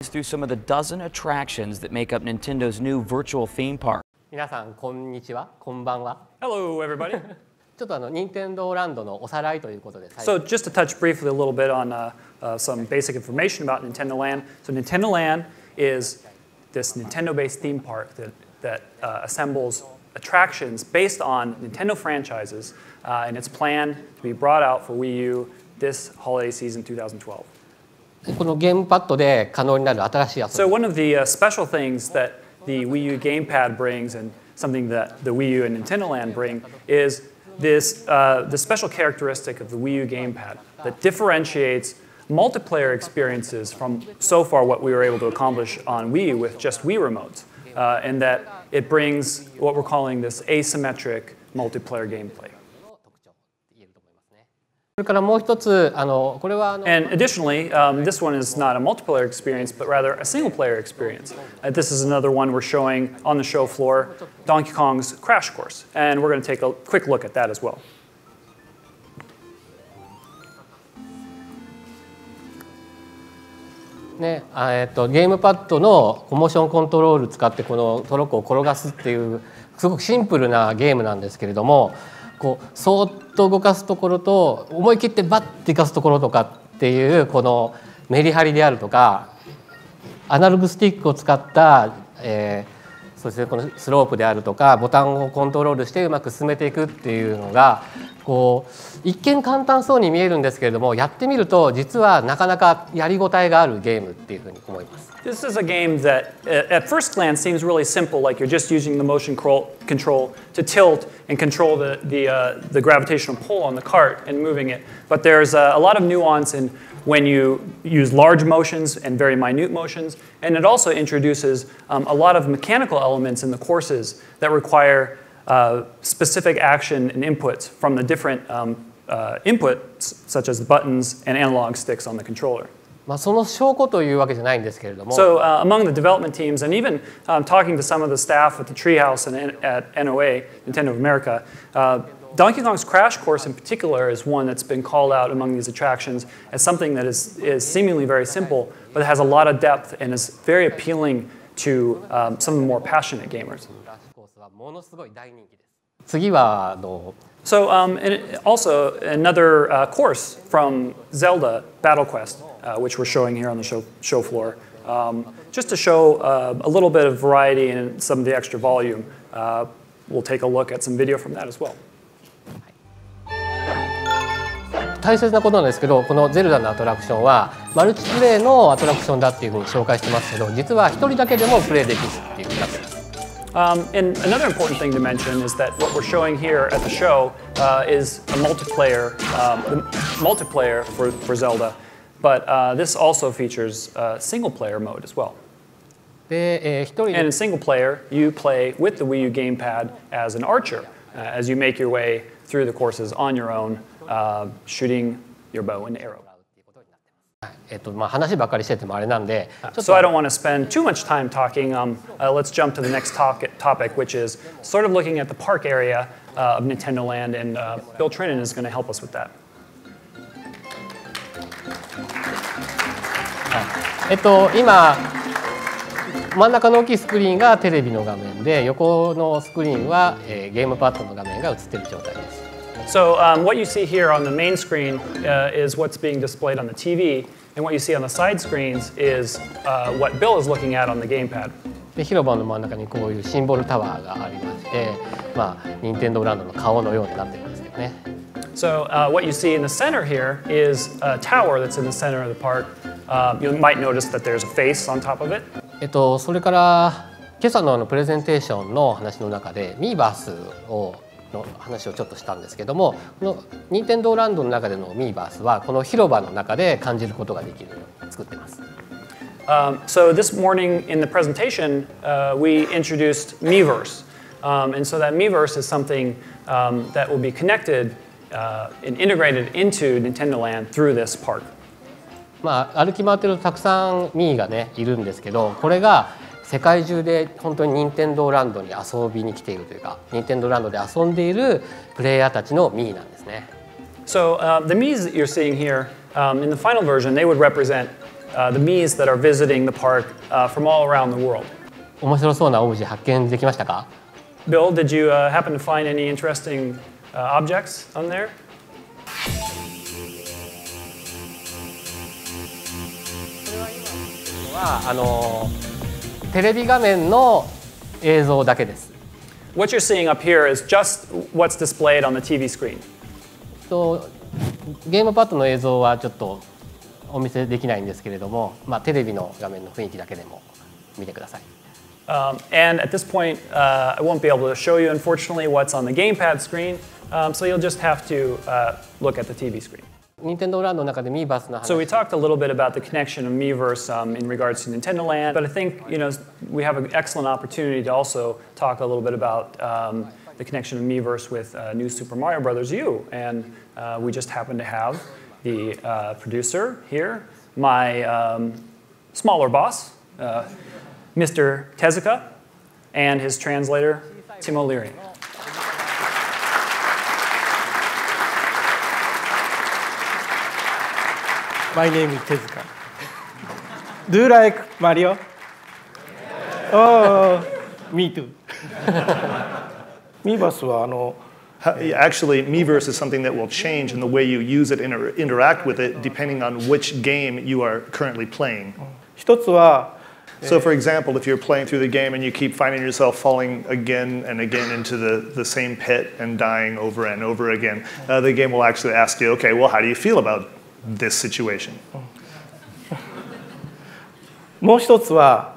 through some of the dozen attractions that make up Nintendo's new virtual theme park. 皆さんこんにちは、こんばんは。Hello, everybody. ちょっと任天堂ランドのおさらいということで。So just to touch briefly a little bit on some basic information about Nintendo Land. So Nintendo Land is this Nintendo-based theme park that assembles attractions based on Nintendo franchises, and it's planned to be brought out for Wii U this holiday season 2012. このゲームパッドで可能になる新しい遊び。So one of the special things that the Wii U gamepad brings, and something that the Wii U and Nintendo Land bring, is this the special characteristic of the Wii U gamepad that differentiates multiplayer experiences from so far what we were able to accomplish on Wii U with just Wii remotes, and that it brings what we're calling this asymmetric multiplayer gameplay. それからもう一つ、これはAnd additionally, this one is not a multiplayer experience, but rather a single-player experience. This is another one we're showing on the show floor, Donkey Kong's Crash Course, and we're going to take a quick look at that as well. ね、ゲームパッドのモーションコントロール使ってこのトロッコを転がすっていうすごくシンプルなゲームなんですけれども、こうそーっと動かすところと思い切ってバッていかすところとかっていうこのメリハリであるとか、アナログスティックを使った、そしてこのスロープであるとかボタンをコントロールしてうまく進めていくっていうのがこう一見簡単そうに見えるんですけれども、やってみると実はなかなかやりごたえがあるゲームっていうふうに思います。This is a game that, at first glance, seems really simple, like you're just using the motion control to tilt and control the gravitational pull on the cart and moving it. But there's a lot of nuance in when you use large motions and very minute motions, and it also introduces a lot of mechanical elements in the courses that require specific action and inputs from the different inputs, such as the buttons and analog sticks on the controller. その証拠というわけじゃないんですけれども。So among the development teams, and even talking to some of the staff at the Treehouse and at NOA, Nintendo of America, Donkey Kong's Crash Course in particular is one that's been called out among these attractions as something that is seemingly very simple, but it has a lot of depth and is very appealing to some of the more passionate gamers. 次はSo and also another course from Zelda Battle Quest, which we're showing here on the show floor, just to show a little bit of variety and some of the extra volume. We'll take a look at some video from that as well. 大切なことなんですけど、このゼルダのアトラクションはマルチプレイのアトラクションだっていうふうに紹介してますけど、実は一人だけでもプレイできるっていうふうになってます。And another important thing to mention is that what we're showing here at the show is a multiplayer for Zelda, but this also features single-player mode as well. で、一人で And in single player, you play with the Wii U gamepad as an archer, as you make your way through the courses on your own, shooting your bow and arrow. 話ばっかりしててもあれなんで、So I don't want to spend too much time talking. Let's jump to the next topic, which is sort of looking at the park area of Nintendo Land, and Bill Trinan is going to help us with that. 今真ん中の大きいスクリーンがテレビの画面で、横のスクリーンはゲームパッドの画面が映っている状態です。So what you see here on the main screen is what's being displayed on the TV, and what you see on the side screens is what Bill is looking at on the gamepad. で、広場の真ん中にこういうシンボルタワーがありまして、任天堂ランドの顔のようになってるんですけどね。So what you see in the center here is a tower that's in the center of the park. You might notice that there's a face on top of it. それから今朝のプレゼンテーションの話の中でミーバースの話をちょっとしたんですけども、この任天堂ランドの中でのミーバースはこの広場の中で感じることができるように作っています。So this morning in the presentation, we introduced Miiverse, and so that Miiverse is something that will be connected and integrated into Nintendo Land through this park. 歩き回ってるとたくさんミーがねいるんですけど、これが世界中で本当に任天堂ランドに遊びに来ているというか、任天堂ランドで遊んでいるプレイヤーたちのミーなんですね。So the Miis that you're seeing here in the final version, they would represent the Miis that are visiting the park from all around the world. 面白そうなオブジェ発見できましたか？ Bill, did you happen to find any interesting objects on there? はテレビ画面の映像だけです。 What you're seeing up here is just what's displayed on the TV screen. ゲームパッドの映像はちょっとお見せできないんですけれども、テレビの画面の雰囲気だけでも見てください。And at this point, I won't be able to show you, unfortunately, what's on the gamepad screen, so you'll just have to look at the TV screen. 任天堂ランドの中で Miiverse の話。 So we talked a little bit about the connection of Miiverse in regards to Nintendo Land, but I think we have an excellent opportunity to also talk a little bit about the connection of Miiverse with New Super Mario Bros. U, and we just happen to have the producer here, my smaller boss, Mr. Tezuka, and his translator, Tim O'Leary. My name is Tezuka. Do you like Mario? Oh, me too. Miiverse はActually, Miiverse is something that will change in the way you use it and interact with it depending on which game you are currently playing. 一つは So for example, if you're playing through the game and you keep finding yourself falling again and again into the same pit and dying over and over again, the game will actually ask you, okay, well, how do you feel about this situation? もう一つは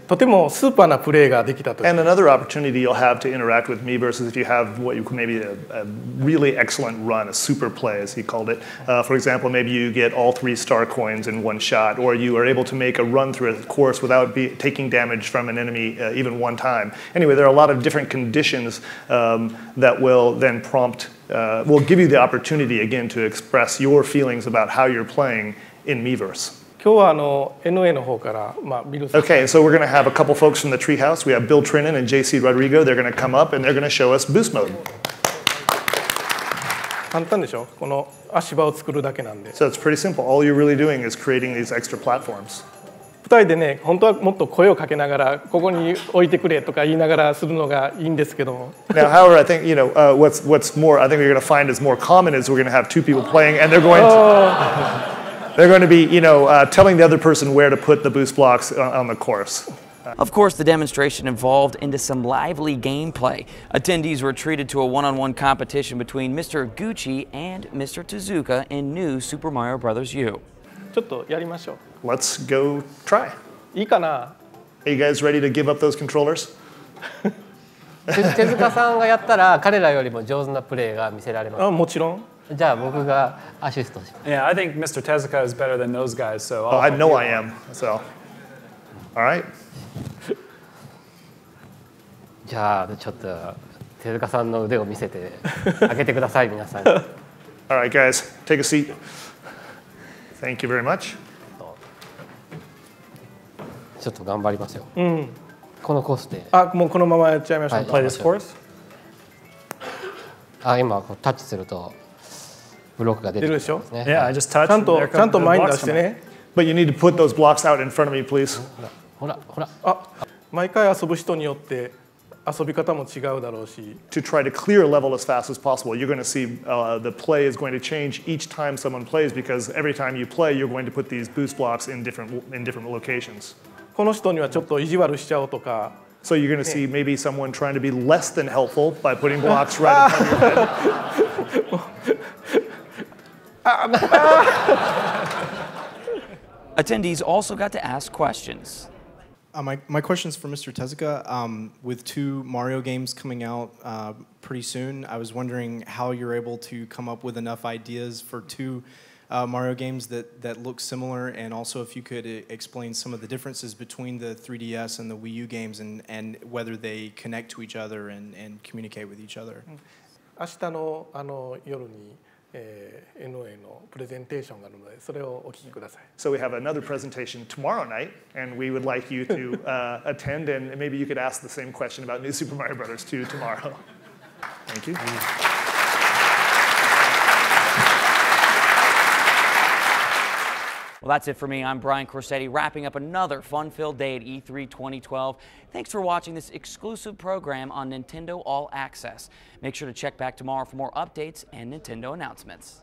とてもスーパーなプレーができたとき And another opportunity you'll have to interact with Miiverse is if you have what you maybe a really excellent run, a super play as he called it. For example, maybe you get all 3 star coins in one shot, or you are able to make a run through a course without taking damage from an enemy even one time. Anyway, there are a lot of different conditions that will then will give you the opportunity again to express your feelings about how you're playing in Miiverse. 今日はNA の方からビルさん Okay, so we're going to have a couple folks from the Treehouse. We have Bill Trinan and JC Rodrigo. They're going to come up and they're going to show us boost mode. 簡単でしょこの足場を作るだけなんで So it's pretty simple. All you're really doing is creating these extra platforms. 2人でね本当はもっと声をかけながらここに置いてくれとか言いながらするのがいいんですけども Now, however, I think what's more, I think we're going to find is more common is we're going to have 2 people playing and they're going to be, telling the other person where to put the boost blocks on the course. Of course, the demonstration evolved into some lively gameplay. Attendees were treated to a one-on-one competition between Mr. Gucci and Mr. Tezuka in New Super Mario Bros. U. ちょっとやりましょう Let's go try. いいかな Are you guys ready to give up those controllers? 手塚さんがやったら彼らよりも上手なプレーが見せられます。もちろんじゃあ僕がアシストします。 Yeah, I think Mr. Tezuka is better than those guys, so Oh, I know I am. So, all right. じゃあちょっと手塚さんの腕を見せてあげてください皆さん。 All right, guys, take a seat. Thank you very much. ちょっと頑張りますよ。このコースで。もうこのままやっちゃいましょう、play this course. 今タッチするとブロックが出てくるんですね。 Yeah, I just touched. ちゃんと前に出してね But you need to put those blocks out in front of me, please. ほらほら。毎回遊ぶ人によって遊び方も違うだろうし To try to clear a level as fast as possible, you're going to see the play is going to change each time someone plays because every time you play, you're going to put these boost blocks in different locations. この人にはちょっと意地悪しちゃおうとか So you're going to see maybe someone trying to be less than helpful by putting blocks right in front of your head. Attendees also got to ask questions. My question is for Mr. Tezuka. With 2 Mario games coming out pretty soon, I was wondering how you're able to come up with enough ideas for 2 Mario games that look similar, and also if you could explain some of the differences between the 3DS and the Wii U games and whether they connect to each other and communicate with each other. 明日の夜にNA のプレゼンテーションがあるのでそれをお聞きください So we have another presentation tomorrow night, and we would like you to attend, and maybe you could ask the same question about New Super Mario Bros. 2 tomorrow. Thank you. Well, that's it for me. I'm Brian Corsetti, wrapping up another fun-filled day at E3 2012. Thanks for watching this exclusive program on Nintendo All Access. Make sure to check back tomorrow for more updates and Nintendo announcements.